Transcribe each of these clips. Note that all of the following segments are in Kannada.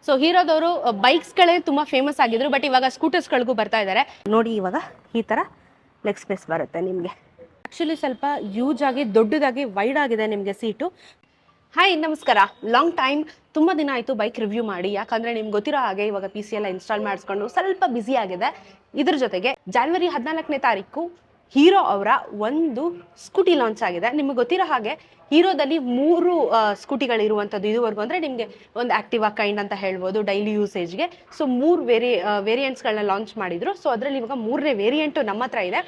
ಸೊ ಹೀರೋದವರು ಬೈಕ್ಸ್ಗಳೇ ತುಂಬ ಫೇಮಸ್ ಆಗಿದ್ರು, ಬಟ್ ಇವಾಗ ಸ್ಕೂಟರ್ಸ್ಗಳಿಗೂ ಬರ್ತಾ ಇದ್ದಾರೆ ನೋಡಿ. ಇವಾಗ ಈ ಥರ ಲೆಗ್ ಸ್ಪೇಸ್ ಬರುತ್ತೆ ನಿಮಗೆ. ಆ್ಯಕ್ಚುಲಿ ಸ್ವಲ್ಪ ಯೂಜ್ ಆಗಿ ದೊಡ್ಡದಾಗಿ ವೈಡ್ ಆಗಿದೆ ನಿಮಗೆ ಸೀಟು. ಹಾಯ್ ನಮಸ್ಕಾರ. ಲಾಂಗ್ ಟೈಮ್, ತುಂಬ ದಿನ ಆಯಿತು ಬೈಕ್ ರಿವ್ಯೂ ಮಾಡಿ. ಯಾಕಂದರೆ ನಿಮ್ಗೆ ಗೊತ್ತಿರೋ ಹಾಗೆ ಇವಾಗ PC ಎಲ್ಲ ಇನ್ಸ್ಟಾಲ್ ಮಾಡಿಸ್ಕೊಂಡು ಸ್ವಲ್ಪ ಬ್ಯುಸಿ ಆಗಿದೆ. ಇದ್ರ ಜೊತೆಗೆ January 14ನೇ ತಾರೀಕು ಹೀರೋ ಅವರ ಒಂದು ಸ್ಕೂಟಿ ಲಾಂಚ್ ಆಗಿದೆ. ನಿಮಗೆ ಗೊತ್ತಿರೋ ಹಾಗೆ ಹೀರೋದಲ್ಲಿ 3 ಸ್ಕೂಟಿಗಳಿರುವಂಥದ್ದು ಇದುವರೆಗೂ. ಅಂದರೆ ನಿಮಗೆ ಒಂದು ಆ್ಯಕ್ಟಿವಾ ಕೈಂಡ್ ಅಂತ ಹೇಳ್ಬೋದು ಡೈಲಿ ಯೂಸೇಜ್ಗೆ. ಸೊ 3 ವೇರಿಯಂಟ್ಸ್ಗಳನ್ನ ಲಾಂಚ್ ಮಾಡಿದ್ರು. ಸೊ ಅದರಲ್ಲಿ ಇವಾಗ 3ನೇ ವೇರಿಯಂಟು ನಮ್ಮ ಹತ್ರ ಇದೆ.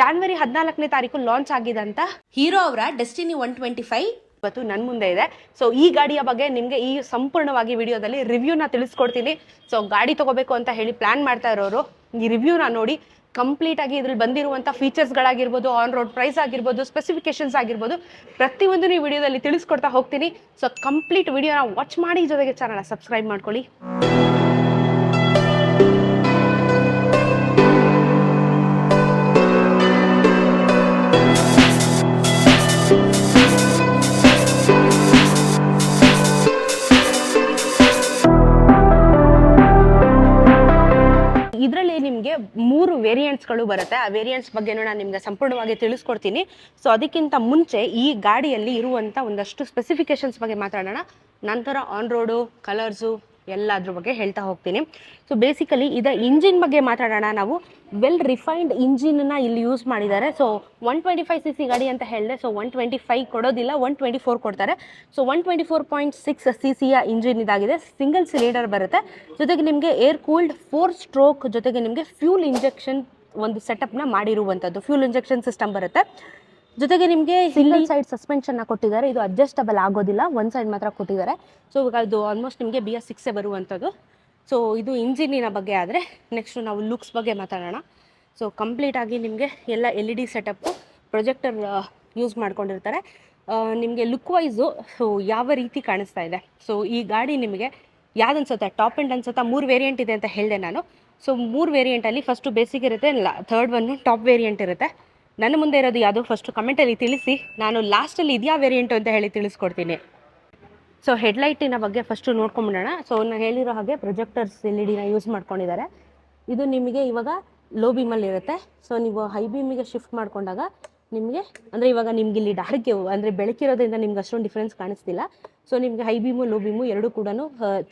January 14ನೇ ತಾರೀಕು ಲಾಂಚ್ ಆಗಿದಂತ ಹೀರೋ ಅವರ ಡೆಸ್ಟಿನಿ 125 ಇವತ್ತು ನನ್ನ ಮುಂದೆ ಇದೆ. ಸೊ ಈ ಗಾಡಿಯ ಬಗ್ಗೆ ನಿಮಗೆ ಈ ಸಂಪೂರ್ಣವಾಗಿ ವಿಡಿಯೋದಲ್ಲಿ ರಿವ್ಯೂನ ತಿಳಿಸ್ಕೊಡ್ತೀನಿ. ಸೊ ಗಾಡಿ ತಗೋಬೇಕು ಅಂತ ಹೇಳಿ ಪ್ಲಾನ್ ಮಾಡ್ತಾ ಇರೋರು ಈ ರಿವ್ಯೂನ ನೋಡಿ ಕಂಪ್ಲೀಟ್ ಆಗಿ ಇದ್ರಲ್ಲಿ ಬಂದಿರುವಂಥ ಫೀಚರ್ಸ್ಗಳಾಗಿರ್ಬೋದು, ಆನ್ ರೋಡ್ ಪ್ರೈಸ್ ಆಗಿರ್ಬೋದು, ಸ್ಪೆಸಿಫಿಕೇಶನ್ಸ್ ಆಗಿರ್ಬೋದು, ಪ್ರತಿಯೊಂದು ಈ ವಿಡಿಯೋದಲ್ಲಿ ತಿಳಿಸ್ಕೊಡ್ತಾ ಹೋಗ್ತೀನಿ. ಸೊ ಕಂಪ್ಲೀಟ್ ವಿಡಿಯೋನ ವಾಚ್ ಮಾಡಿ, ಜೊತೆಗೆ ಚಾನಲ್ನ ಸಬ್ಸ್ಕ್ರೈಬ್ ಮಾಡ್ಕೊಳ್ಳಿ. ಇದರಲ್ಲಿ ನಿಮಗೆ 3 ವೇರಿಯಂಟ್ಸ್ಗಳು ಬರುತ್ತೆ. ಆ ವೇರಿಯಂಟ್ಸ್ ಬಗ್ಗೆ ನಾನು ನಿಮಗೆ ಸಂಪೂರ್ಣವಾಗಿ ತಿಳಿಸ್ಕೊಡ್ತೀನಿ. ಸೊ ಅದಕ್ಕಿಂತ ಮುಂಚೆ ಈ ಗಾಡಿಯಲ್ಲಿ ಇರುವಂಥ ಒಂದಷ್ಟು ಸ್ಪೆಸಿಫಿಕೇಶನ್ಸ್ ಬಗ್ಗೆ ಮಾತಾಡೋಣ. ನಂತರ ಆನ್ ರೋಡು, ಕಲರ್ಸು ಎಲ್ಲದ್ರ ಬಗ್ಗೆ ಹೇಳ್ತಾ ಹೋಗ್ತೀನಿ. ಸೊ ಬೇಸಿಕಲಿ ಇದರ ಇಂಜಿನ್ ಬಗ್ಗೆ ಮಾತಾಡೋಣ ನಾವು. ವೆಲ್ ರಿಫೈನ್ಡ್ ಇಂಜಿನನ್ನ ಇಲ್ಲಿ ಯೂಸ್ ಮಾಡಿದ್ದಾರೆ. ಸೊ 125cc ಗಾಡಿ ಅಂತ ಹೇಳಿದೆ. ಸೊ 125 ಕೊಡೋದಿಲ್ಲ, 124 ಕೊಡ್ತಾರೆ. ಸೊ 124.6cc ಇಂಜಿನ್ ಇದಾಗಿದೆ. ಸಿಂಗಲ್ ಸಿಲಿಂಡರ್ ಬರುತ್ತೆ. ಜೊತೆಗೆ ನಿಮಗೆ ಏರ್ ಕೂಲ್ಡ್ 4 ಸ್ಟ್ರೋಕ್ ಜೊತೆಗೆ ನಿಮಗೆ ಫ್ಯೂಲ್ ಇಂಜೆಕ್ಷನ್ ಒಂದು ಸೆಟಪ್ನ ಮಾಡಿರುವಂಥದ್ದು. ಫ್ಯೂಲ್ ಇಂಜೆಕ್ಷನ್ ಸಿಸ್ಟಮ್ ಬರುತ್ತೆ. ಜೊತೆಗೆ ನಿಮಗೆ ಸಿಂಗಲ್ ಸೈಡ್ ಸಸ್ಪೆನ್ಷನ್ನ ಕೊಟ್ಟಿದ್ದಾರೆ. ಇದು ಅಡ್ಜಸ್ಟಬಲ್ ಆಗೋದಿಲ್ಲ, ಒಂದು ಸೈಡ್ ಮಾತ್ರ ಕೊಟ್ಟಿದ್ದಾರೆ. ಸೊ ಅದು ಆಲ್ಮೋಸ್ಟ್ ನಿಮಗೆ BS6 ಬರುವಂಥದ್ದು. ಸೊ ಇದು ಇಂಜಿನಿನ ಬಗ್ಗೆ. ಆದರೆ ನೆಕ್ಸ್ಟು ನಾವು ಲುಕ್ಸ್ ಬಗ್ಗೆ ಮಾತಾಡೋಣ. ಸೊ ಕಂಪ್ಲೀಟಾಗಿ ನಿಮಗೆ ಎಲ್ಲ LED ಸೆಟಪ್ಪು, ಪ್ರೊಜೆಕ್ಟರ್ ಯೂಸ್ ಮಾಡ್ಕೊಂಡಿರ್ತಾರೆ. ನಿಮಗೆ ಲುಕ್ ವೈಸು ಸೊ ಯಾವ ರೀತಿ ಕಾಣಿಸ್ತಾ ಇದೆ. ಸೊ ಈ ಗಾಡಿ ನಿಮಗೆ ಯಾವ್ದು ಅನ್ಸುತ್ತೆ? ಟಾಪ್ ಎಂಡ್ ಅನ್ಸುತ್ತಾ? 3 ವೇರಿಯಂಟ್ ಇದೆ ಅಂತ ಹೇಳಿದೆ ನಾನು. ಸೊ 3 ವೇರಿಯಂಟಲ್ಲಿ ಫಸ್ಟು ಬೇಸಿಕ್ ಇರುತ್ತೆ, ಥರ್ಡ್ ಒನ್ನು ಟಾಪ್ ವೇರಿಯಂಟ್ ಇರುತ್ತೆ. ನನ್ನ ಮುಂದೆ ಇರೋದು ಯಾವುದು ಫಸ್ಟು ಕಮೆಂಟಲ್ಲಿ ತಿಳಿಸಿ. ನಾನು ಲಾಸ್ಟಲ್ಲಿ ಇದೆಯಾ ವೇರಿಯಂಟು ಅಂತ ಹೇಳಿ ತಿಳಿಸ್ಕೊಡ್ತೀನಿ. ಸೊ ಹೆಡ್ಲೈಟಿನ ಬಗ್ಗೆ ಫಸ್ಟು ನೋಡ್ಕೊಂಬಿಡೋಣ. ಸೊ ನಾನು ಹೇಳಿರೋ ಹಾಗೆ ಪ್ರೊಜೆಕ್ಟರ್ಸ್ LED ಯೂಸ್ ಮಾಡ್ಕೊಂಡಿದ್ದಾರೆ. ಇದು ನಿಮಗೆ ಇವಾಗ ಲೋ ಬೀಮಲ್ಲಿ ಇರುತ್ತೆ. ಸೊ ನೀವು ಹೈ ಬೀಮಿಗೆ ಶಿಫ್ಟ್ ಮಾಡ್ಕೊಂಡಾಗ ನಿಮಗೆ ಅಂದರೆ ಇವಾಗ ನಿಮ್ಗೆ ಇಲ್ಲಿ ಡಾರ್ಕ್ ಅಂದರೆ ಬೆಳಕಿರೋದ್ರಿಂದ ನಿಮ್ಗೆ ಅಷ್ಟೊಂದು ಡಿಫ್ರೆನ್ಸ್ ಕಾಣಿಸ್ತಿಲ್ಲ. ಸೊ ನಿಮಗೆ ಹೈ ಬೀಮು ಲೋ ಬೀಮು ಎರಡೂ ಕೂಡ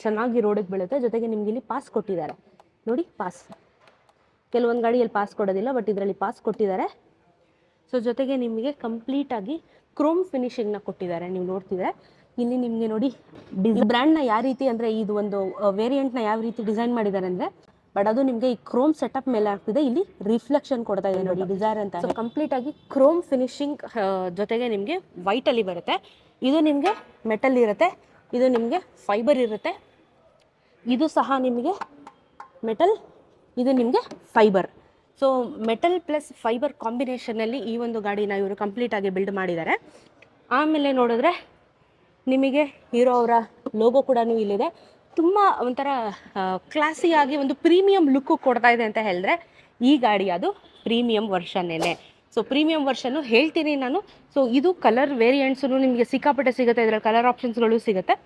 ಚೆನ್ನಾಗಿ ರೋಡಿಗೆ ಬೀಳುತ್ತೆ. ಜೊತೆಗೆ ನಿಮ್ಗೆ ಇಲ್ಲಿ ಪಾಸ್ ಕೊಟ್ಟಿದ್ದಾರೆ ನೋಡಿ. ಪಾಸ್ ಕೆಲವೊಂದು ಗಾಡಿಯಲ್ಲಿ ಪಾಸ್ ಕೊಡೋದಿಲ್ಲ, ಬಟ್ ಇದರಲ್ಲಿ ಪಾಸ್ ಕೊಟ್ಟಿದ್ದಾರೆ. ಸೊ ಜೊತೆಗೆ ನಿಮಗೆ ಕಂಪ್ಲೀಟಾಗಿ ಕ್ರೋಮ್ ಫಿನಿಶಿಂಗ್ನ ಕೊಟ್ಟಿದ್ದಾರೆ. ನೀವು ನೋಡ್ತಿದ್ರೆ ಇಲ್ಲಿ ನಿಮಗೆ ನೋಡಿ ಬ್ರ್ಯಾಂಡ್ನ ಯಾವ ರೀತಿ ಅಂದರೆ ಇದು ಒಂದು ವೇರಿಯಂಟ್ನ ಯಾವ ರೀತಿ ಡಿಸೈನ್ ಮಾಡಿದ್ದಾರೆ ಅಂದರೆ, ಬಟ್ ಅದು ನಿಮಗೆ ಈ ಕ್ರೋಮ್ ಸೆಟಪ್ ಮೇಲೆ ಆಗ್ತಿದೆ. ಇಲ್ಲಿ ರಿಫ್ಲೆಕ್ಷನ್ ಕೊಡ್ತಾ ಇದೆ ನೋಡಿ, ಡಿಸೈರ್ ಅಂತ. ಸೊ ಕಂಪ್ಲೀಟಾಗಿ ಕ್ರೋಮ್ ಫಿನಿಶಿಂಗ್ ಜೊತೆಗೆ ನಿಮಗೆ ವೈಟಲ್ಲಿ ಬರುತ್ತೆ. ಇದು ನಿಮಗೆ ಮೆಟಲ್ ಇರುತ್ತೆ, ಇದು ನಿಮಗೆ ಫೈಬರ್ ಇರುತ್ತೆ. ಇದು ಸಹ ನಿಮಗೆ ಮೆಟಲ್, ಇದು ನಿಮಗೆ fibre. So metal plus fibre ಕಾಂಬಿನೇಷನಲ್ಲಿ ಈ ಒಂದು ಗಾಡಿನ ಇವರು ಕಂಪ್ಲೀಟಾಗಿ ಬಿಲ್ಡ್ ಮಾಡಿದ್ದಾರೆ. ಆಮೇಲೆ ನೋಡಿದ್ರೆ ನಿಮಗೆ ಹೀರೋ ಅವರ ಲೋಗೋ ಕೂಡ ಇಲ್ಲಿದೆ. ತುಂಬ ಒಂಥರ ಕ್ಲಾಸಿಯಾಗಿ ಒಂದು ಪ್ರೀಮಿಯಂ ಲುಕ್ಕು ಕೊಡ್ತಾ ಇದೆ ಅಂತ ಹೇಳಿದ್ರೆ ಈ ಗಾಡಿ ಅದು ಪ್ರೀಮಿಯಂ ವರ್ಷನ್ನೇ. ಸೊ ಪ್ರೀಮಿಯಂ ವರ್ಷನ್ನು ಹೇಳ್ತೀನಿ ನಾನು. ಸೊ ಇದು ಕಲರ್ ವೇರಿಯಂಟ್ಸು ನಿಮಗೆ ಸಿಕ್ಕಾಪಟ್ಟೆ ಸಿಗುತ್ತೆ. ಇದರಲ್ಲಿ ಕಲರ್ ಆಪ್ಷನ್ಸ್ಗಳು ಸಿಗುತ್ತೆ.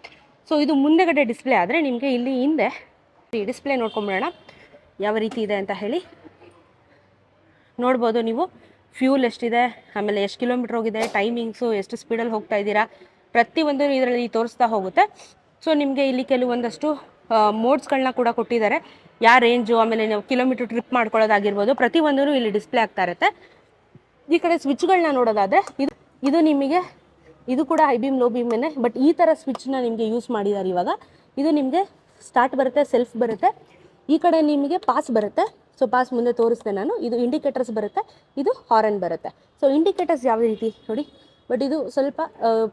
ಸೊ ಇದು ಮುಂದೆಗಡೆ ಡಿಸ್ಪ್ಲೇ ಆದರೆ ನಿಮಗೆ ಇಲ್ಲಿ ಹಿಂದೆ ಈ ಡಿಸ್ಪ್ಲೇ ನೋಡ್ಕೊಂಬಿಡೋಣ ಯಾವ ರೀತಿ ಇದೆ ಅಂತ ಹೇಳಿ. ನೋಡ್ಬೋದು ನೀವು ಫ್ಯೂಲ್ ಎಷ್ಟಿದೆ, ಆಮೇಲೆ ಎಷ್ಟು ಕಿಲೋಮೀಟ್ರ್ ಹೋಗಿದೆ, ಟೈಮಿಂಗ್ಸು, ಎಷ್ಟು ಸ್ಪೀಡಲ್ಲಿ ಹೋಗ್ತಾ ಇದ್ದೀರಾ, ಪ್ರತಿಯೊಂದು ಇದರಲ್ಲಿ ತೋರಿಸ್ತಾ ಹೋಗುತ್ತೆ. ಸೊ ನಿಮಗೆ ಇಲ್ಲಿ ಕೆಲವೊಂದಷ್ಟು ಮೋಡ್ಸ್ಗಳನ್ನ ಕೂಡ ಕೊಟ್ಟಿದ್ದಾರೆ. ಯಾವ ರೇಂಜು, ಆಮೇಲೆ ನಾವು ಕಿಲೋಮೀಟ್ರ್ ಟ್ರಿಪ್ ಮಾಡ್ಕೊಳ್ಳೋದಾಗಿರ್ಬೋದು, ಪ್ರತಿಯೊಂದೂ ಇಲ್ಲಿ ಡಿಸ್ಪ್ಲೇ ಆಗ್ತಾ ಇರುತ್ತೆ. ಈ ಕಡೆ ಸ್ವಿಚ್ಗಳನ್ನ ನೋಡೋದಾದರೆ ಇದು ನಿಮಗೆ ಇದು ಕೂಡ ಹೈ ಬೀಮ್ ಲೋ ಬೀಮೇನೆ, ಬಟ್ ಈ ಥರ ಸ್ವಿಚ್ನ ನಿಮಗೆ ಯೂಸ್ ಮಾಡಿದ್ದಾರೆ ಇವಾಗ. ಇದು ನಿಮಗೆ ಸ್ಟಾರ್ಟ್ ಬರುತ್ತೆ, ಸೆಲ್ಫ್ ಬರುತ್ತೆ. ಈ ಕಡೆ ನಿಮಗೆ ಪಾಸ್ ಬರುತ್ತೆ. ಸೊ ಪಾಸ್ ಮುಂದೆ ತೋರಿಸ್ದೆ ನಾನು. ಇದು ಇಂಡಿಕೇಟರ್ಸ್ ಬರುತ್ತೆ, ಇದು ಹಾರನ್ ಬರುತ್ತೆ. ಸೊ ಇಂಡಿಕೇಟರ್ಸ್ ಯಾವ ರೀತಿ ನೋಡಿ, ಬಟ್ ಇದು ಸ್ವಲ್ಪ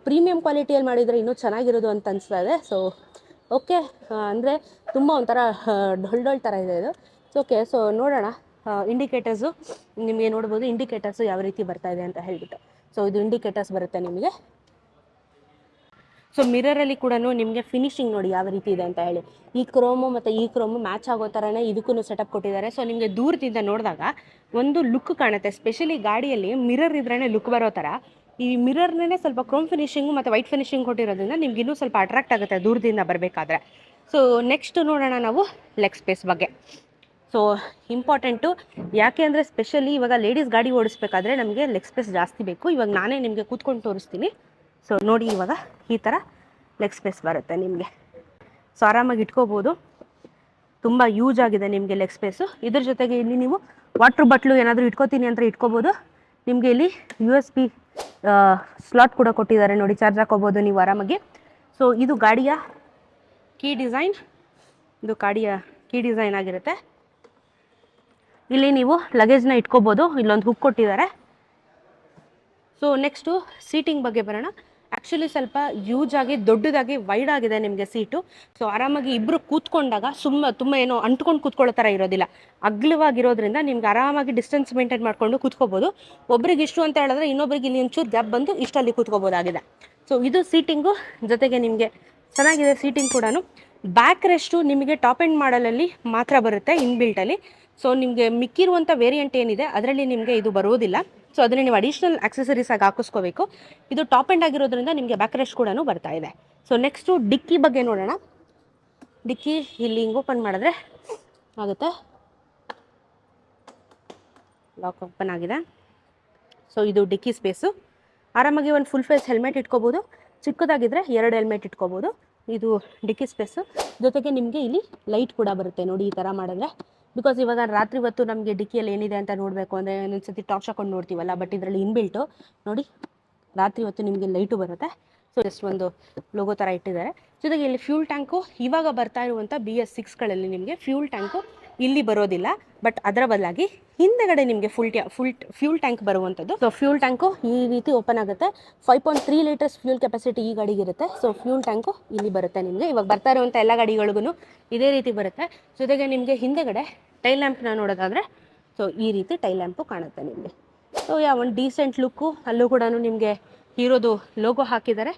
ಪ್ರೀಮಿಯಂ ಕ್ವಾಲಿಟಿಯಲ್ಲಿ ಮಾಡಿದರೆ ಇನ್ನೂ ಚೆನ್ನಾಗಿರೋದು ಅಂತ ಅನಿಸ್ತಾ ಇದೆ. ಸೊ ಓಕೆ, ಅಂದರೆ ತುಂಬ ಒಂಥರ ಡೊಳ್ ಥರ ಇದೆ ಇದು. ಸೊ ಓಕೆ, ಸೊ ನೋಡೋಣ ಇಂಡಿಕೇಟರ್ಸು ನಿಮಗೆ ನೋಡ್ಬೋದು. ಇಂಡಿಕೇಟರ್ಸು ಯಾವ ರೀತಿ ಬರ್ತಾ ಇದೆ ಅಂತ ಹೇಳಿಬಿಟ್ಟು. ಸೊ ಇದು ಇಂಡಿಕೇಟರ್ಸ್ ಬರುತ್ತೆ ನಿಮಗೆ. ಸೊ ಮಿರರಲ್ಲಿ ಕೂಡ ನಿಮಗೆ ಫಿನಿಶಿಂಗ್ ನೋಡಿ ಯಾವ ರೀತಿ ಇದೆ ಅಂತ ಹೇಳಿ. ಈ ಕ್ರೋಮು ಮತ್ತು ಈ ಕ್ರೋಮು ಮ್ಯಾಚ್ ಆಗೋ ಥರನೇ ಇದಕ್ಕೂ ಸೆಟಪ್ ಕೊಟ್ಟಿದ್ದಾರೆ. ಸೊ ನಿಮಗೆ ದೂರದಿಂದ ನೋಡಿದಾಗ ಒಂದು ಲುಕ್ ಕಾಣುತ್ತೆ. ಸ್ಪೆಷಲಿ ಗಾಡಿಯಲ್ಲಿ ಮಿರರ್ ಇದ್ರೇ ಲುಕ್ ಬರೋ ಥರ ಈ ಮಿರರ್ನೇ ಸ್ವಲ್ಪ ಕ್ರೋಮ್ ಫಿನಿಶಿಂಗು ಮತ್ತು ವೈಟ್ ಫಿನಿಶಿಂಗ್ ಕೊಟ್ಟಿರೋದ್ರಿಂದ ನಿಮ್ಗೆ ಇನ್ನೂ ಸ್ವಲ್ಪ ಅಟ್ರಾಕ್ಟ್ ಆಗುತ್ತೆ ದೂರದಿಂದ ಬರಬೇಕಾದ್ರೆ. ಸೊ ನೆಕ್ಸ್ಟ್ ನೋಡೋಣ ನಾವು ಲೆಗ್ ಸ್ಪೇಸ್ ಬಗ್ಗೆ. ಸೊ ಇಂಪಾರ್ಟೆಂಟು, ಯಾಕೆ ಅಂದರೆ ಸ್ಪೆಷಲಿ ಇವಾಗ ಲೇಡೀಸ್ ಗಾಡಿ ಓಡಿಸ್ಬೇಕಾದ್ರೆ ನಮಗೆ ಲೆಗ್ ಸ್ಪೇಸ್ ಜಾಸ್ತಿ ಬೇಕು. ಇವಾಗ ನಾನೇ ನಿಮಗೆ ಕೂತ್ಕೊಂಡು ತೋರಿಸ್ತೀನಿ. ಸೊ ನೋಡಿ, ಇವಾಗ ಈ ಥರ ಲೆಗ್ ಸ್ಪೇಸ್ ಬರುತ್ತೆ ನಿಮಗೆ. ಸೊ ಆರಾಮಾಗಿ ಇಟ್ಕೋಬೋದು, ತುಂಬ ಯೂಸ್ ಆಗಿದೆ ನಿಮಗೆ ಲೆಗ್ ಸ್ಪೇಸು. ಇದ್ರ ಜೊತೆಗೆ ಇಲ್ಲಿ ನೀವು ವಾಟ್ರ್ ಬಾಟ್ಲು ಏನಾದರೂ ಇಟ್ಕೋತೀನಿ ಅಂತ ಇಟ್ಕೋಬೋದು. ನಿಮಗೆ ಇಲ್ಲಿ USB ಸ್ಲಾಟ್ ಕೂಡ ಕೊಟ್ಟಿದ್ದಾರೆ ನೋಡಿ, ಚಾರ್ಜ್ ಹಾಕೋಬೋದು ನೀವು ಆರಾಮಾಗಿ. ಸೊ ಇದು ಗಾಡಿಯ ಕೀ ಡಿಸೈನ್, ಇದು ಗಾಡಿಯ ಕೀ ಡಿಸೈನ್ ಆಗಿರುತ್ತೆ. ಇಲ್ಲಿ ನೀವು ಲಗೇಜ್ನ ಇಟ್ಕೋಬೋದು, ಇಲ್ಲೊಂದು ಹುಕ್ ಕೊಟ್ಟಿದ್ದಾರೆ. ಸೊ ನೆಕ್ಸ್ಟು ಸೀಟಿಂಗ್ ಬಗ್ಗೆ ಬರೋಣ. ಆ್ಯಕ್ಚುಲಿ ಸ್ವಲ್ಪ ಯೂಜ್ ಆಗಿ ದೊಡ್ಡದಾಗಿ ವೈಡ್ ಆಗಿದೆ ನಿಮಗೆ ಸೀಟು. ಸೊ ಆರಾಮಾಗಿ ಇಬ್ಬರು ಕೂತ್ಕೊಂಡಾಗ ತುಂಬ ಏನೋ ಅಂಟ್ಕೊಂಡು ಕೂತ್ಕೊಳ್ಳೋ ಥರ ಇರೋದಿಲ್ಲ, ಅಗ್ಲವಾಗಿರೋದ್ರಿಂದ ನಿಮ್ಗೆ ಆರಾಮಾಗಿ ಡಿಸ್ಟೆನ್ಸ್ ಮೇಂಟೈನ್ ಮಾಡಿಕೊಂಡು ಕೂತ್ಕೋಬೋದು. ಒಬ್ರಿಗೆ ಇಷ್ಟು ಅಂತ ಹೇಳಿದ್ರೆ ಇನ್ನೊಬ್ರಿಗೆ ಇಲ್ಲಿ ಒಂಚೂರು ಗ್ಯಾಪ್ ಬಂದು ಇಷ್ಟಲ್ಲಿ ಕೂತ್ಕೋಬೋದಾಗಿದೆ. ಸೊ ಇದು ಸೀಟಿಂಗು. ಜೊತೆಗೆ ನಿಮಗೆ ಚೆನ್ನಾಗಿದೆ ಸೀಟಿಂಗ್ ಕೂಡ. ಬ್ಯಾಕ್ ರೆಸ್ಟು ನಿಮಗೆ ಟಾಪ್ ಎಂಡ್ ಮಾಡಲಲ್ಲಿ ಮಾತ್ರ ಬರುತ್ತೆ ಇನ್ಬಿಲ್ಟಲ್ಲಿ. ಸೊ ನಿಮಗೆ ಮಿಕ್ಕಿರುವಂಥ ವೇರಿಯಂಟ್ ಏನಿದೆ ಅದರಲ್ಲಿ ನಿಮಗೆ ಇದು ಬರೋದಿಲ್ಲ. ಸೊ ಅದನ್ನು ನೀವು ಅಡಿಷ್ನಲ್ ಆಕ್ಸೆಸರೀಸ್ ಆಗಿ ಹಾಕಿಸ್ಕೋಬೇಕು. ಇದು ಟಾಪ್ ಎಂಡ್ ಆಗಿರೋದ್ರಿಂದ ನಿಮಗೆ ಬ್ಯಾಕ್ ರೆಸ್ಟ್ ಕೂಡ ಬರ್ತಾ ಇದೆ. ಸೊ ನೆಕ್ಸ್ಟು ಡಿಕ್ಕಿ ಬಗ್ಗೆ ನೋಡೋಣ. ಡಿಕ್ಕಿ ಇಲ್ಲಿ ಹಿಂಗೆ ಓಪನ್ ಮಾಡಿದ್ರೆ ಆಗುತ್ತೆ, ಲಾಕ್ ಓಪನ್ ಆಗಿದೆ. ಸೊ ಇದು ಡಿಕ್ಕಿ ಸ್ಪೇಸು. ಆರಾಮಾಗಿ ಒಂದು ಫುಲ್ ಫೇಸ್ ಹೆಲ್ಮೆಟ್ ಇಟ್ಕೋಬೋದು, ಚಿಕ್ಕದಾಗಿದ್ದರೆ 2 ಹೆಲ್ಮೆಟ್ ಇಟ್ಕೋಬೋದು. ಇದು ಡಿಕ್ಕಿ ಸ್ಪೇಸು. ಜೊತೆಗೆ ನಿಮಗೆ ಇಲ್ಲಿ ಲೈಟ್ ಕೂಡ ಬರುತ್ತೆ ನೋಡಿ, ಈ ಥರ ಮಾಡಿದ್ರೆ. ಬಿಕಾಸ್ ಇವಾಗ ರಾತ್ರಿ ಹೊತ್ತು ನಮಗೆ ಡಿಕ್ಕಿಯಲ್ಲಿ ಏನಿದೆ ಅಂತ ನೋಡಬೇಕು ಅಂದರೆ ಒಂದೊಂದ್ಸತಿ ಟಾರ್ಚ್ ಹಾಕೊಂಡು ನೋಡ್ತೀವಲ್ಲ, ಬಟ್ ಇದರಲ್ಲಿ ಇನ್ಬಿಲ್ಟು ನೋಡಿ, ರಾತ್ರಿ ಹೊತ್ತು ನಿಮಗೆ ಲೈಟು ಬರುತ್ತೆ. ಸೊ ಜಸ್ಟ್ ಒಂದು ಲೋಗೋ ಥರ ಇಟ್ಟಿದ್ದಾರೆ. ಜೊತೆಗೆ ಇಲ್ಲಿ ಫ್ಯೂಲ್ ಟ್ಯಾಂಕು, ಇವಾಗ ಬರ್ತಾ ಇರುವಂಥ BS6ಗಳಲ್ಲಿ ನಿಮಗೆ ಫ್ಯೂಲ್ ಟ್ಯಾಂಕು ಇಲ್ಲಿ ಬರೋದಿಲ್ಲ, ಬಟ್ ಅದರ ಬದಲಾಗಿ ಹಿಂದೆಗಡೆ ನಿಮಗೆ ಫ್ಯೂಲ್ ಟ್ಯಾಂಕ್ ಬರುವಂಥದ್ದು. ಸೊ ಫ್ಯೂಲ್ ಟ್ಯಾಂಕು ಈ ರೀತಿ ಓಪನ್ ಆಗುತ್ತೆ. 5.3 ಲೀಟರ್ಸ್ ಫ್ಯೂಲ್ ಕೆಪಾಸಿಟಿ ಈ ಗಾಡಿಗಿರುತ್ತೆ. ಸೊ ಫ್ಯೂಲ್ ಟ್ಯಾಂಕು ಇಲ್ಲಿ ಬರುತ್ತೆ ನಿಮಗೆ. ಇವಾಗ ಬರ್ತಾ ಇರುವಂಥ ಎಲ್ಲ ಗಾಡಿಗಳಿಗೂ ಇದೇ ರೀತಿ ಬರುತ್ತೆ. ಜೊತೆಗೆ ನಿಮಗೆ ಹಿಂದೆಗಡೆ ಟೈಲ್ ಲ್ಯಾಂಪ್ನ ನೋಡೋದಾದರೆ ಸೊ ಈ ರೀತಿ ಟೈಲ್ ಲ್ಯಾಂಪು ಕಾಣುತ್ತೆ ನಿಮಗೆ. ಸೊ ಒಂದು ಡೀಸೆಂಟ್ ಲುಕ್ಕು, ಅಲ್ಲೂ ಕೂಡ ನಿಮಗೆ ಹೀರೋದು ಲೋಗೋ ಹಾಕಿದ್ದಾರೆ.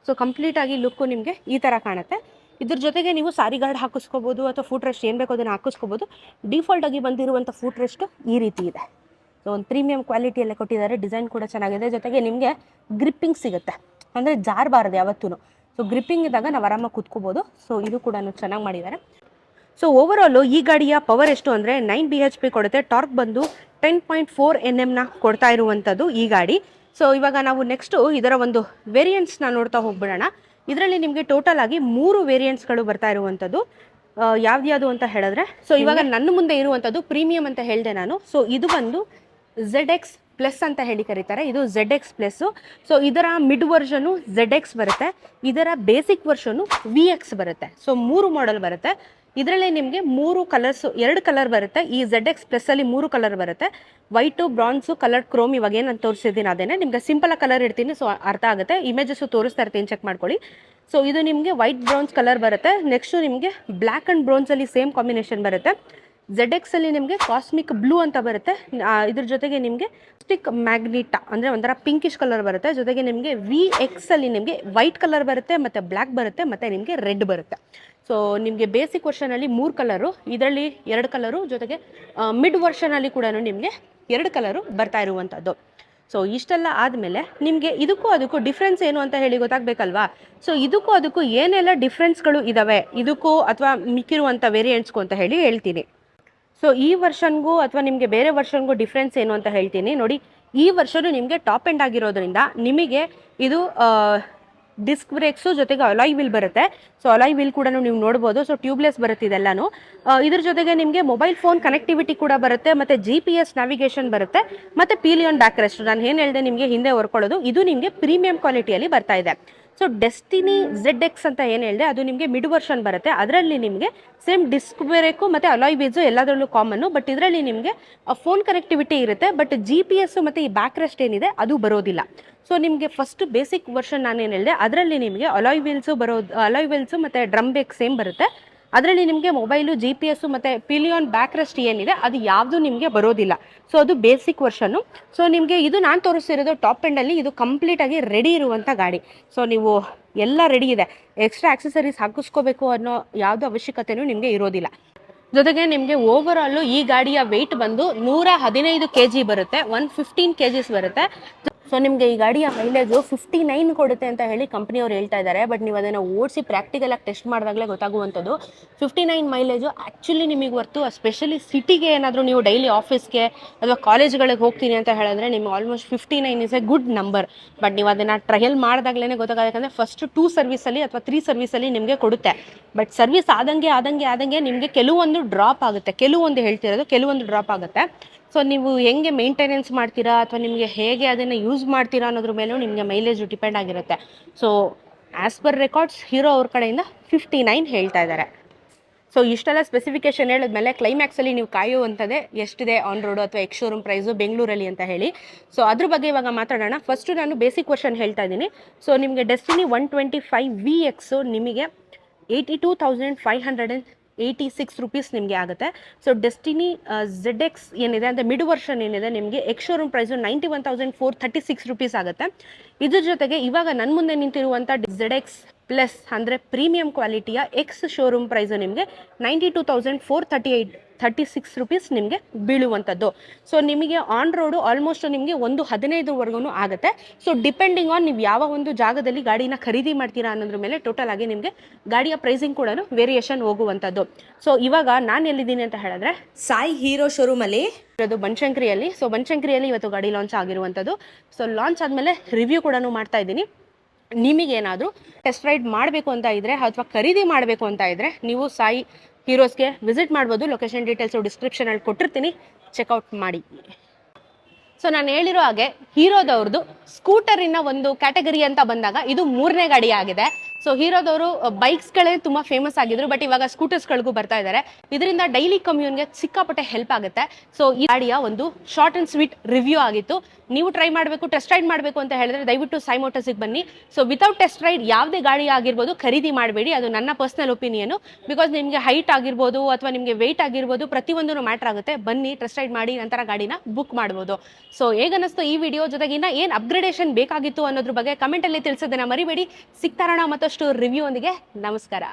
ಸೊ ಕಂಪ್ಲೀಟಾಗಿ ಲುಕ್ಕು ನಿಮಗೆ ಈ ಥರ ಕಾಣುತ್ತೆ. ಇದ್ರ ಜೊತೆಗೆ ನೀವು ಸಾರಿ ಗಾರ್ಡ್ ಹಾಕಿಸ್ಕೋಬೋದು ಅಥವಾ ಫುಟ್ ರೆಸ್ಟ್ ಏನು ಬೇಕೋ ಅದನ್ನು ಹಾಕಿಸ್ಕೋಬೋದು. ಡಿಫಾಲ್ಟಾಗಿ ಬಂದಿರುವಂಥ ಫುಟ್ ರೆಸ್ಟು ಈ ರೀತಿ ಇದೆ. ಸೊ ಒಂದು ಪ್ರೀಮಿಯಂ ಕ್ವಾಲಿಟಿಯಲ್ಲೇ ಕೊಟ್ಟಿದ್ದಾರೆ. ಡಿಸೈನ್ ಕೂಡ ಚೆನ್ನಾಗಿದೆ. ಜೊತೆಗೆ ನಿಮಗೆ ಗ್ರಿಪ್ಪಿಂಗ್ ಸಿಗುತ್ತೆ, ಅಂದರೆ ಜಾರಬಾರ್ದು ಯಾವತ್ತೂ. ಸೊ ಗ್ರಿಪ್ಪಿಂಗ್ ಇದ್ದಾಗ ನಾವು ಆರಾಮಾಗಿ ಕೂತ್ಕೋಬೋದು. ಸೊ ಇದು ಕೂಡ ಚೆನ್ನಾಗಿ ಮಾಡಿದ್ದಾರೆ. ಸೊ ಓವರಾಲು ಈ ಗಾಡಿಯ ಪವರ್ ಎಷ್ಟು ಅಂದರೆ 9 BHP ಕೊಡುತ್ತೆ. ಟಾರ್ಕ್ ಬಂದು 10.4 Nm ಕೊಡ್ತಾ ಇರುವಂಥದ್ದು ಈ ಗಾಡಿ. ಸೊ ಇವಾಗ ನಾವು ನೆಕ್ಸ್ಟು ಇದರ ಒಂದು ವೇರಿಯಂಟ್ಸ್ನ ನೋಡ್ತಾ ಹೋಗ್ಬಿಡೋಣ. ಇದರಲ್ಲಿ ನಿಮಗೆ ಟೋಟಲ್ ಆಗಿ 3 ವೇರಿಯಂಟ್ಸ್ಗಳು ಬರ್ತಾ ಇರುವಂಥದ್ದು. ಯಾವ್ದು ಅಂತ ಹೇಳಿದ್ರೆ, ಸೊ ಇವಾಗ ನನ್ನ ಮುಂದೆ ಇರುವಂಥದ್ದು ಪ್ರೀಮಿಯಂ ಅಂತ ಹೇಳಿದೆ ನಾನು. ಸೊ ಇದು ಬಂದು ZX ಪ್ಲಸ್ ಅಂತ ಹೇಳಿ ಕರೀತಾರೆ. ಇದು ZX ಪ್ಲಸ್ಸು. ಸೊ ಇದರ ಮಿಡ್ ವರ್ಷನು ZX ಬರುತ್ತೆ, ಇದರ ಬೇಸಿಕ್ ವರ್ಷನು VX ಬರುತ್ತೆ. ಸೊ 3 ಮಾಡೆಲ್ ಬರುತ್ತೆ. ಇದರಲ್ಲಿ ನಿಮಗೆ 3 ಕಲರ್ಸು, 2 ಕಲರ್ ಬರುತ್ತೆ. ಈ ZX ಪ್ಲಸ್ಸಲ್ಲಿ 3 ಕಲರ್ ಬರುತ್ತೆ, ವೈಟು, ಬ್ರಾನ್ಸು, ಕಲರ್ ಕ್ರೋಮ್. ಇವಾಗ ಏನು ನಾನು ತೋರಿಸಿದ್ದೀನಿ ಅದೇನೆ. ನಿಮಗೆ ಸಿಂಪಲ್ ಕಲರ್ ಇಡ್ತೀನಿ, ಸೊ ಅರ್ಥ ಆಗುತ್ತೆ. ಇಮೇಜಸ್ಸು ತೋರಿಸ್ತಾ ಇರ್ತೀನಿ, ಚೆಕ್ ಮಾಡ್ಕೊಳ್ಳಿ. ಸೊ ಇದು ನಿಮಗೆ ವೈಟ್ ಬ್ರೌನ್ಸ್ ಕಲರ್ ಬರುತ್ತೆ. ನೆಕ್ಸ್ಟು ನಿಮಗೆ ಬ್ಲ್ಯಾಕ್ ಆ್ಯಂಡ್ ಬ್ರೌನ್ಸಲ್ಲಿ ಸೇಮ್ ಕಾಂಬಿನೇಷನ್ ಬರುತ್ತೆ. ZX ಅಲ್ಲಿ ನಿಮಗೆ ಕಾಸ್ಮಿಕ್ ಬ್ಲೂ ಅಂತ ಬರುತ್ತೆ. ಇದ್ರ ಜೊತೆಗೆ ನಿಮಗೆ ಸ್ಟಿಕ್ ಮ್ಯಾಗ್ನಿಟಾ ಅಂದರೆ ಒಂಥರ ಪಿಂಕಿಶ್ ಕಲರ್ ಬರುತ್ತೆ. ಜೊತೆಗೆ ನಿಮಗೆ VX ಅಲ್ಲಿ ನಿಮಗೆ ವೈಟ್ ಕಲರ್ ಬರುತ್ತೆ, ಮತ್ತು ಬ್ಲ್ಯಾಕ್ ಬರುತ್ತೆ, ಮತ್ತು ನಿಮಗೆ ರೆಡ್ ಬರುತ್ತೆ. ಸೊ ನಿಮಗೆ ಬೇಸಿಕ್ ವರ್ಷನಲ್ಲಿ 3 ಕಲರು, ಇದರಲ್ಲಿ 2 ಕಲರು, ಜೊತೆಗೆ ಮಿಡ್ ವರ್ಷನಲ್ಲಿ ಕೂಡ ನಿಮಗೆ 2 ಕಲರು ಬರ್ತಾ ಇರುವಂಥದ್ದು. ಸೊ ಇಷ್ಟೆಲ್ಲ ಆದಮೇಲೆ ನಿಮಗೆ ಇದಕ್ಕೂ ಅದಕ್ಕೂ ಡಿಫ್ರೆನ್ಸ್ ಏನು ಅಂತ ಹೇಳಿ ಗೊತ್ತಾಗಬೇಕಲ್ವಾ. ಸೊ ಇದಕ್ಕೂ ಅದಕ್ಕೂ ಏನೆಲ್ಲ ಡಿಫ್ರೆನ್ಸ್ಗಳು ಇದ್ದಾವೆ, ಇದಕ್ಕೂ ಅಥವಾ ಮಿಕ್ಕಿರುವಂಥ ವೇರಿಯಂಟ್ಸ್ಗೂ ಅಂತ ಹೇಳಿ ಹೇಳ್ತೀನಿ. ಸೊ ಈ ವರ್ಷನ್ಗೂ ಅಥವಾ ನಿಮಗೆ ಬೇರೆ ವರ್ಷನ್ಗೂ ಡಿಫ್ರೆನ್ಸ್ ಏನು ಅಂತ ಹೇಳ್ತೀನಿ ನೋಡಿ. ಈ ವರ್ಷನೂ ನಿಮಗೆ ಟಾಪ್ ಎಂಡ್ ಆಗಿರೋದ್ರಿಂದ ನಿಮಗೆ ಇದು ಡಿಸ್ಕ್ ಬ್ರೇಕ್ಸು ಜೊತೆಗೆ ಅಲಾಯ್ ವೀಲ್ ಬರುತ್ತೆ. ಸೊ ಅಲಾಯ್ ವೀಲ್ ಕೂಡ ನೀವು ನೋಡ್ಬೋದು. ಸೊ ಟ್ಯೂಬ್ಲೆಸ್ ಬರುತ್ತೆ ಇದೆಲ್ಲನೂ. ಇದ್ರ ಜೊತೆಗೆ ನಿಮಗೆ ಮೊಬೈಲ್ ಫೋನ್ ಕನೆಕ್ಟಿವಿಟಿ ಕೂಡ ಬರುತ್ತೆ, ಮತ್ತು GPS ನ್ಯಾವಿಗೇಷನ್ ಬರುತ್ತೆ, ಮತ್ತು ಪಿಲಿಯನ್ ಬ್ಯಾಕ್ ರೆಸ್ಟ್. ನಾನು ಏನು ಹೇಳಿದೆ ನಿಮಗೆ ಹಿಂದೆ ಹೊರ್ಕೊಳ್ಳೋದು, ಇದು ನಿಮಗೆ ಪ್ರೀಮಿಯಂ ಕ್ವಾಲಿಟಿಯಲ್ಲಿ ಬರ್ತಾ ಇದೆ. ಸೊ ಡೆಸ್ಟಿನಿ ZX ಅಂತ ಏನು ಹೇಳಿದೆ ಅದು ನಿಮಗೆ ಮಿಡ್ ವರ್ಷನ್ ಬರುತ್ತೆ. ಅದರಲ್ಲಿ ನಿಮಗೆ ಸೇಮ್ ಡಿಸ್ಕ್ ಬ್ರೇಕು ಮತ್ತು ಅಲಾಯ್ ವೀಲ್ಸು ಎಲ್ಲದರಲ್ಲೂ ಕಾಮನ್ನು, ಬಟ್ ಇದರಲ್ಲಿ ನಿಮಗೆ ಫೋನ್ ಕನೆಕ್ಟಿವಿಟಿ ಇರುತ್ತೆ, ಬಟ್ GPS ಮತ್ತು ಈ ಬ್ಯಾಕ್ ರೆಸ್ಟ್ ಏನಿದೆ ಅದು ಬರೋದಿಲ್ಲ. ಸೊ ನಿಮಗೆ ಫಸ್ಟ್ ಬೇಸಿಕ್ ವರ್ಷನ್ ನಾನೇನು ಹೇಳಿದೆ ಅದರಲ್ಲಿ ನಿಮಗೆ ಅಲಾಯ್ ವೀಲ್ಸು ಮತ್ತು ಡ್ರಮ್ ಬ್ರೇಕ್ ಸೇಮ್ ಬರುತ್ತೆ. ಅದರಲ್ಲಿ ನಿಮಗೆ ಮೊಬೈಲು, GPS ಮತ್ತು ಪಿಲಿಯಾನ್ ಬ್ಯಾಕ್ ರೆಸ್ಟ್ ಏನಿದೆ ಅದು ಯಾವುದು ನಿಮಗೆ ಬರೋದಿಲ್ಲ. ಸೊ ಅದು ಬೇಸಿಕ್ ವರ್ಷನ್ನು. ಸೊ ನಿಮಗೆ ಇದು ನಾನು ತೋರಿಸ್ತಿರೋದು ಟಾಪ್ ಎಂಡಲ್ಲಿ, ಇದು ಕಂಪ್ಲೀಟಾಗಿ ರೆಡಿ ಇರುವಂಥ ಗಾಡಿ. ಸೊ ನೀವು ಎಲ್ಲ ರೆಡಿ ಇದೆ, ಎಕ್ಸ್ಟ್ರಾ ಆಕ್ಸೆಸರೀಸ್ ಹಾಕಿಸ್ಕೋಬೇಕು ಅನ್ನೋ ಯಾವುದೋ ಅವಶ್ಯಕತೆಯೂ ನಿಮಗೆ ಇರೋದಿಲ್ಲ. ಜೊತೆಗೆ ನಿಮಗೆ ಓವರಾಲು ಈ ಗಾಡಿಯ ವೆಯ್ಟ್ ಬಂದು 115 kg ಬರುತ್ತೆ, 115 kgs ಬರುತ್ತೆ. ಸೊ ನಿಮಗೆ ಈ ಗಾಡಿಯ ಮೈಲೇಜು 59 ಕೊಡುತ್ತೆ ಅಂತ ಹೇಳಿ ಕಂಪ್ನಿಯವ್ರು ಹೇಳ್ತಾ ಇದ್ದಾರೆ. ಬಟ್ ನೀವು ಅದನ್ನು ಓಡಿಸಿ ಪ್ರಾಕ್ಟಿಕಲಾಗಿ ಟೆಸ್ಟ್ ಮಾಡಿದಾಗಲೇ ಗೊತ್ತಾಗುವಂಥದ್ದು 59 ಮೈಲೇಜು ಆ್ಯಕ್ಚುಲಿ ನಿಮಗೆ ವರ್ತು. ಸ್ಪೆಷಲಿ ಸಿಟಿಗೆ ಏನಾದರೂ ನೀವು ಡೈಲಿ ಆಫೀಸ್ಗೆ ಅಥವಾ ಕಾಲೇಜ್ಗಳಿಗೆ ಹೋಗ್ತೀನಿ ಅಂತ ಹೇಳಿದ್ರೆ ನಿಮ್ಗೆ almost 59 is A good number. But ನೀವು ಅದನ್ನು ಟ್ರಯಲ್ ಮಾಡಿದಾಗಲೇ ಗೊತ್ತಾಗುತ್ತೆ. ಯಾಕಂದರೆ ಫಸ್ಟ್ 2 ಸರ್ವಿಸಲ್ಲಿ ಅಥವಾ 3 ಸರ್ವಿಸಲ್ಲಿ ನಿಮಗೆ ಕೊಡುತ್ತೆ. ಬಟ್ ಸರ್ವಿಸ್ ಆದಂಗೆ ನಿಮಗೆ ಕೆಲವೊಂದು ಡ್ರಾಪ್ ಆಗುತ್ತೆ. ಕೆಲವೊಂದು ಹೇಳ್ತಿರೋದು ಕೆಲವೊಂದು ಡ್ರಾಪ್ ಆಗುತ್ತೆ. ಸೊ ನೀವು ಹೆಂಗೆ ಮೇಂಟೆನೆನ್ಸ್ ಮಾಡ್ತೀರಾ ಅಥವಾ ನಿಮಗೆ ಹೇಗೆ ಅದನ್ನು ಯೂಸ್ ಮಾಡ್ತೀರಾ ಅನ್ನೋದ್ರ ಮೇಲೂ ನಿಮಗೆ ಮೈಲೇಜು ಡಿಪೆಂಡ್ ಆಗಿರುತ್ತೆ. So as per records hero ಅವ್ರ ಕಡೆಯಿಂದ 59 ಹೇಳ್ತಾ ಇದ್ದಾರೆ. ಸೊ ಇಷ್ಟೆಲ್ಲ ಸ್ಪೆಸಿಫಿಕೇಶನ್ ಹೇಳಿದ್ಮೇಲೆ ಕ್ಲೈಮ್ಯಾಕ್ಸಲ್ಲಿ ನೀವು ಕಾಯುವಂಥದ್ದೇ ಎಷ್ಟಿದೆ ಆನ್ ರೋಡು ಅಥವಾ ಎಕ್ಸ್ ಶೋರೂಮ್ ಪ್ರೈಸು ಬೆಂಗಳೂರಲ್ಲಿ ಅಂತ ಹೇಳಿ. ಸೊ ಅದ್ರ ಬಗ್ಗೆ ಇವಾಗ ಮಾತಾಡೋಣ. ಫಸ್ಟು ನಾನು ಬೇಸಿಕ್ ವರ್ಷನ್ ಹೇಳ್ತಾ ಇದ್ದೀನಿ. ಸೊ ನಿಮಗೆ ಡೆಸ್ಟಿನಿ 125 VX ನಿಮಗೆ 82,586 ರೂಪೀಸ್ ನಿಮಗೆ ಆಗುತ್ತೆ. ಸೊ ಡೆಸ್ಟಿನಿ ZX ಏನಿದೆ ಅಂದರೆ ಮಿಡ್ ವರ್ಷನ್ ಏನಿದೆ ನಿಮಗೆ ಎಕ್ಸ್ ಶೋರೂಮ್ ಪ್ರೈಸು 91,436 ರೂಪೀಸ್ ಆಗುತ್ತೆ. ಇದ್ರ ಜೊತೆಗೆ ಇವಾಗ ನನ್ನ ಮುಂದೆ ನಿಂತಿರುವಂಥ ZX ಪ್ಲಸ್ ಅಂದರೆ ಪ್ರೀಮಿಯಂ ಕ್ವಾಲಿಟಿಯ ಎಕ್ಸ್ ಶೋರೂಮ್ ಪ್ರೈಸು ನಿಮಗೆ 92,436 ರೂಪೀಸ್ ನಿಮಗೆ ಬೀಳುವಂಥದ್ದು. ಸೊ ನಿಮಗೆ ಆನ್ ರೋಡು ಆಲ್ಮೋಸ್ಟ್ ನಿಮಗೆ 115ವರೆಗೂ ಆಗುತ್ತೆ. ಸೊ ಡಿಪೆಂಡಿಂಗ್ ಆನ್ ನೀವು ಯಾವ ಒಂದು ಜಾಗದಲ್ಲಿ ಗಾಡಿನ ಖರೀದಿ ಮಾಡ್ತೀರಾ ಅನ್ನೋದ್ರ ಮೇಲೆ ಟೋಟಲ್ ಆಗಿ ನಿಮಗೆ ಗಾಡಿಯ ಪ್ರೈಸಿಂಗ್ ಕೂಡ ವೇರಿಯೇಷನ್ ಹೋಗುವಂಥದ್ದು. ಸೊ ಇವಾಗ ನಾನು ಎಲ್ಲಿದ್ದೀನಿ ಅಂತ ಹೇಳಿದ್ರೆ ಸಾಯಿ ಹೀರೋ ಶೋರೂಮಲ್ಲಿ ಅದು ಬನಶಂಕರಿಯಲ್ಲಿ. ಸೊ ಬನಶಂಕರಿಯಲ್ಲಿ ಇವತ್ತು ಗಾಡಿ ಲಾಂಚ್ ಆಗಿರುವಂಥದ್ದು. ಸೊ ಲಾಂಚ್ ಆದಮೇಲೆ ರಿವ್ಯೂ ಕೂಡ ಮಾಡ್ತಾ ಇದ್ದೀನಿ. ನಿಮಗೇನಾದರೂ ಟೆಸ್ಟ್ ರೈಡ್ ಮಾಡಬೇಕು ಅಂತ ಇದ್ದರೆ ಅಥವಾ ಖರೀದಿ ಮಾಡಬೇಕು ಅಂತ ಇದ್ದರೆ ನೀವು ಸಾಯಿ ಹೀರೋಸ್ಗೆ ವಿಸಿಟ್ ಮಾಡ್ಬೋದು. ಲೊಕೇಶನ್ ಡೀಟೇಲ್ಸು ಡಿಸ್ಕ್ರಿಪ್ಷನಲ್ಲಿ ಕೊಟ್ಟಿರ್ತೀನಿ, ಚೆಕ್ಔಟ್ ಮಾಡಿ. ಸೊ ನಾನು ಹೇಳಿರೋ ಹಾಗೆ ಹೀರೋದವ್ರದ್ದು ಸ್ಕೂಟರಿನ ಒಂದು ಕ್ಯಾಟಗರಿ ಅಂತ ಬಂದಾಗ ಇದು 3ನೇ ಗಾಡಿ ಆಗಿದೆ. ಸೊ ಹೀರೋದವರು ಬೈಕ್ಸ್ಗಳೇ ತುಂಬ ಫೇಮಸ್ ಆಗಿದ್ರು. ಬಟ್ ಇವಾಗ ಸ್ಕೂಟರ್ಸ್ಗಳಿಗೂ ಬರ್ತಾ ಇದ್ದಾರೆ. ಇದರಿಂದ ಡೈಲಿ ಕಮ್ಯೂನ್ಗೆ ಸಿಕ್ಕಾಪಟ್ಟೆ ಹೆಲ್ಪ್ ಆಗುತ್ತೆ. ಸೊ ಈ ಗಾಡಿಯ ಒಂದು ಶಾರ್ಟ್ ಆ್ಯಂಡ್ ಸ್ವೀಟ್ ರಿವ್ಯೂ ಆಗಿತ್ತು. ನೀವು ಟ್ರೈ ಮಾಡಬೇಕು, ಟೆಸ್ಟ್ ರೈಡ್ ಮಾಡಬೇಕು ಅಂತ ಹೇಳಿದ್ರೆ ದಯವಿಟ್ಟು ಸಾಯಿ ಮೋಟರ್ಸಿಗೆ ಬನ್ನಿ. ಸೊ ವಿತೌಟ್ ಟೆಸ್ಟ್ ರೈಡ್ ಯಾವುದೇ ಗಾಡಿ ಆಗಿರ್ಬೋದು ಖರೀದಿ ಮಾಡಬೇಡಿ. ಅದು ನನ್ನ ಪರ್ಸ್ನಲ್ ಒಪಿನಿಯನು. ಬಿಕಾಸ್ ನಿಮಗೆ ಹೈಟ್ ಆಗಿರ್ಬೋದು ಅಥವಾ ನಿಮಗೆ ವೆಯ್ಟ್ ಆಗಿರ್ಬೋದು ಪ್ರತಿಯೊಂದೂ ಮ್ಯಾಟ್ರ್ ಆಗುತ್ತೆ. ಬನ್ನಿ, ಟೆಸ್ಟ್ ರೈಡ್ ಮಾಡಿ, ನಂತರ ಗಾಡಿನ ಬುಕ್ ಮಾಡ್ಬೋದು. ಸೊ ಹೇಗನ್ನಿಸ್ತು ಈ ವಿಡಿಯೋ, ಜೊತೆಗೆ ಇನ್ನು ಏನು ಅಪ್ಗ್ರೇಡೇಷನ್ ಬೇಕಾಗಿತ್ತು ಅನ್ನೋದ್ರ ಬಗ್ಗೆ ಕಮೆಂಟಲ್ಲಿ ತಿಳಿಸೋದನ್ನ ಮರಿಬೇಡಿ. ಸಿಗ್ತಾರೋಣ ಮತ್ತಷ್ಟು ರಿವ್ಯೂ ಒಂದಿಗೆ. ನಮಸ್ಕಾರ.